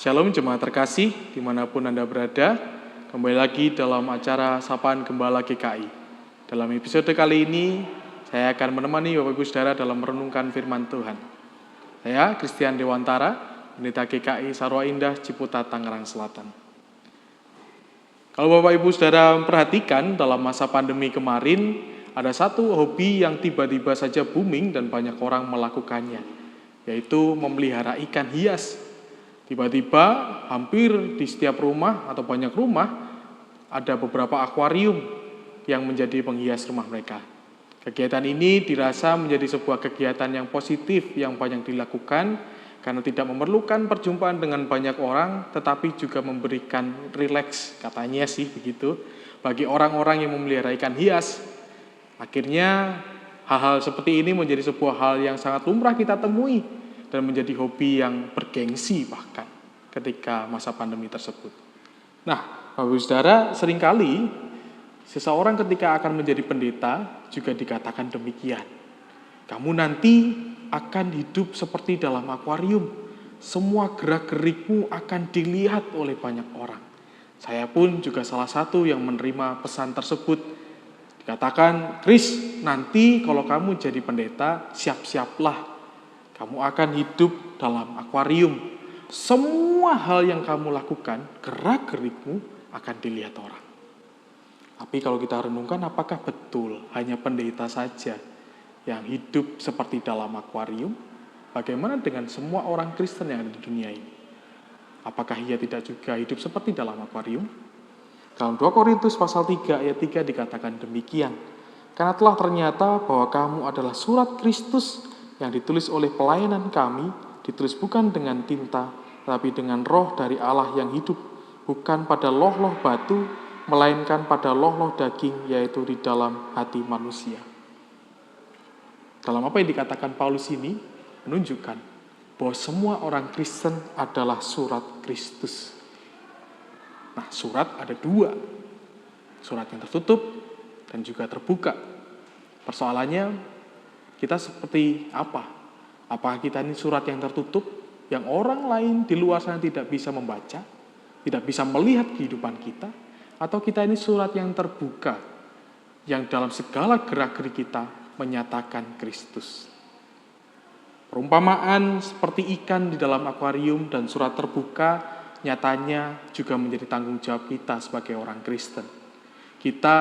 Shalom jemaat terkasih dimanapun Anda berada. Kembali lagi dalam acara Sapaan Gembala GKI. Dalam episode kali ini, saya akan menemani Bapak Ibu Saudara dalam merenungkan firman Tuhan. Saya Christian Dewantara, Pendeta GKI Sarwa Indah, Ciputat, Tangerang Selatan. Kalau Bapak Ibu Saudara perhatikan dalam masa pandemi kemarin, ada satu hobi yang tiba-tiba saja booming dan banyak orang melakukannya, yaitu memelihara ikan hias. Tiba-tiba hampir di setiap rumah atau banyak rumah ada beberapa akuarium yang menjadi penghias rumah mereka. Kegiatan ini dirasa menjadi sebuah kegiatan yang positif yang banyak dilakukan karena tidak memerlukan perjumpaan dengan banyak orang, tetapi juga memberikan rileks, katanya sih begitu, bagi orang-orang yang memelihara ikan hias. Akhirnya hal-hal seperti ini menjadi sebuah hal yang sangat lumrah kita temui dan menjadi hobi yang bergengsi bahkan ketika masa pandemi tersebut. Nah, Bapak Ibu Saudara, seringkali seseorang ketika akan menjadi pendeta juga dikatakan demikian. Kamu nanti akan hidup seperti dalam akuarium. Semua gerak-gerikmu akan dilihat oleh banyak orang. Saya pun juga salah satu yang menerima pesan tersebut. Dikatakan, Chris, nanti kalau kamu jadi pendeta, siap-siaplah. Kamu akan hidup dalam akuarium. Semua hal yang kamu lakukan, gerak-gerikmu akan dilihat orang. Tapi kalau kita renungkan, apakah betul hanya pendeta saja yang hidup seperti dalam akuarium? Bagaimana dengan semua orang Kristen yang ada di dunia ini? Apakah ia tidak juga hidup seperti dalam akuarium? Dalam 2 Korintus pasal 3 ayat 3 dikatakan demikian. Karena telah ternyata bahwa kamu adalah surat Kristus yang ditulis oleh pelayanan kami, ditulis bukan dengan tinta, tetapi dengan roh dari Allah yang hidup, bukan pada loh-loh batu, melainkan pada loh-loh daging, yaitu di dalam hati manusia. Dalam apa yang dikatakan Paulus ini, menunjukkan bahwa semua orang Kristen adalah surat Kristus. Nah, surat ada 2, surat yang tertutup dan juga terbuka. Persoalannya, kita seperti apa? Apakah kita ini surat yang tertutup, yang orang lain di luar sana tidak bisa membaca, tidak bisa melihat kehidupan kita, atau kita ini surat yang terbuka, yang dalam segala gerak-gerik kita menyatakan Kristus. Perumpamaan seperti ikan di dalam akuarium dan surat terbuka nyatanya juga menjadi tanggung jawab kita sebagai orang Kristen. Kita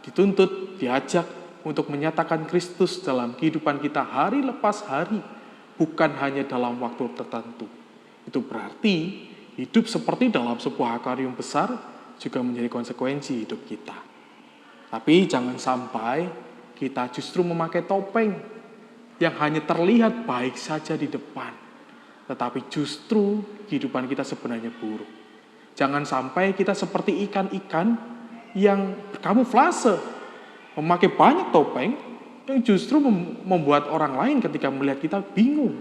dituntut, diajak untuk menyatakan Kristus dalam kehidupan kita hari lepas hari, bukan hanya dalam waktu tertentu. Itu berarti hidup seperti dalam sebuah akuarium besar juga menjadi konsekuensi hidup kita. Tapi jangan sampai kita justru memakai topeng yang hanya terlihat baik saja di depan, tetapi justru kehidupan kita sebenarnya buruk. Jangan sampai kita seperti ikan-ikan yang berkamuflase, memakai banyak topeng yang justru membuat orang lain ketika melihat kita bingung.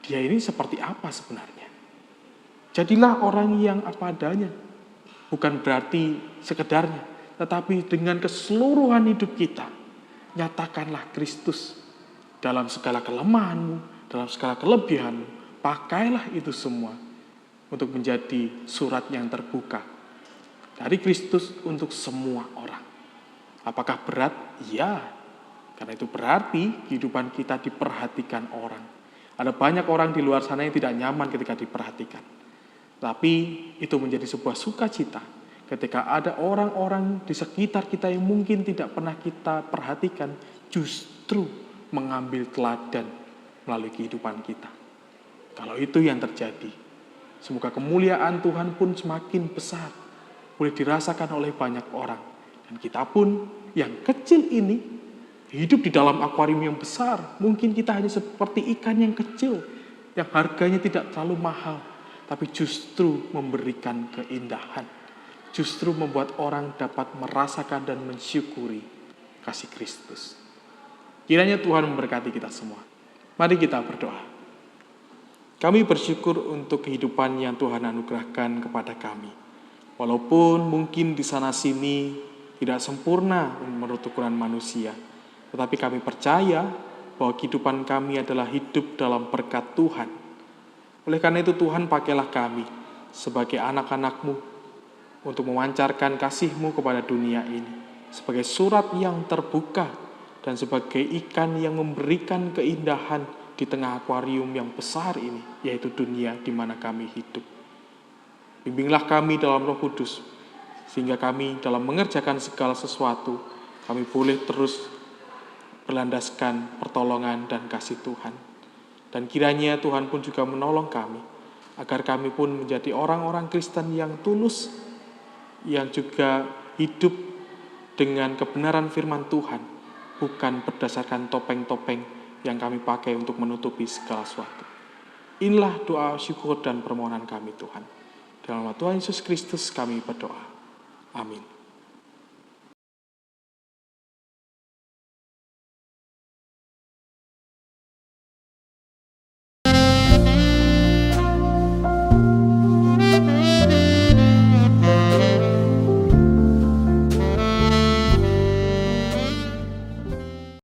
Dia ini seperti apa sebenarnya? Jadilah orang yang apa adanya. Bukan berarti sekedarnya, tetapi dengan keseluruhan hidup kita. Nyatakanlah Kristus dalam segala kelemahanmu, dalam segala kelebihanmu. Pakailah itu semua untuk menjadi surat yang terbuka dari Kristus untuk semua orang. Apakah berat? Iya. Karena itu berarti kehidupan kita diperhatikan orang. Ada banyak orang di luar sana yang tidak nyaman ketika diperhatikan. Tapi itu menjadi sebuah sukacita ketika ada orang-orang di sekitar kita yang mungkin tidak pernah kita perhatikan, justru mengambil teladan melalui kehidupan kita. Kalau itu yang terjadi, semoga kemuliaan Tuhan pun semakin besar, boleh dirasakan oleh banyak orang. Dan kita pun yang kecil ini hidup di dalam akuarium yang besar. Mungkin kita hanya seperti ikan yang kecil, yang harganya tidak terlalu mahal, tapi justru memberikan keindahan. Justru membuat orang dapat merasakan dan mensyukuri kasih Kristus. Kiranya Tuhan memberkati kita semua. Mari kita berdoa. Kami bersyukur untuk kehidupan yang Tuhan anugerahkan kepada kami. Walaupun mungkin di sana-sini tidak sempurna menurut ukuran manusia, tetapi kami percaya bahwa kehidupan kami adalah hidup dalam berkat Tuhan. Oleh karena itu Tuhan, pakailah kami sebagai anak-anak-Mu untuk memancarkan kasih-Mu kepada dunia ini. Sebagai surat yang terbuka dan sebagai ikan yang memberikan keindahan di tengah akuarium yang besar ini, yaitu dunia di mana kami hidup. Bimbinglah kami dalam Roh Kudus, sehingga kami dalam mengerjakan segala sesuatu, kami boleh terus berlandaskan pertolongan dan kasih Tuhan. Dan kiranya Tuhan pun juga menolong kami, agar kami pun menjadi orang-orang Kristen yang tulus, yang juga hidup dengan kebenaran firman Tuhan, bukan berdasarkan topeng-topeng yang kami pakai untuk menutupi segala sesuatu. Inilah doa syukur dan permohonan kami Tuhan. Dalam nama Tuhan Yesus Kristus kami berdoa. Amin.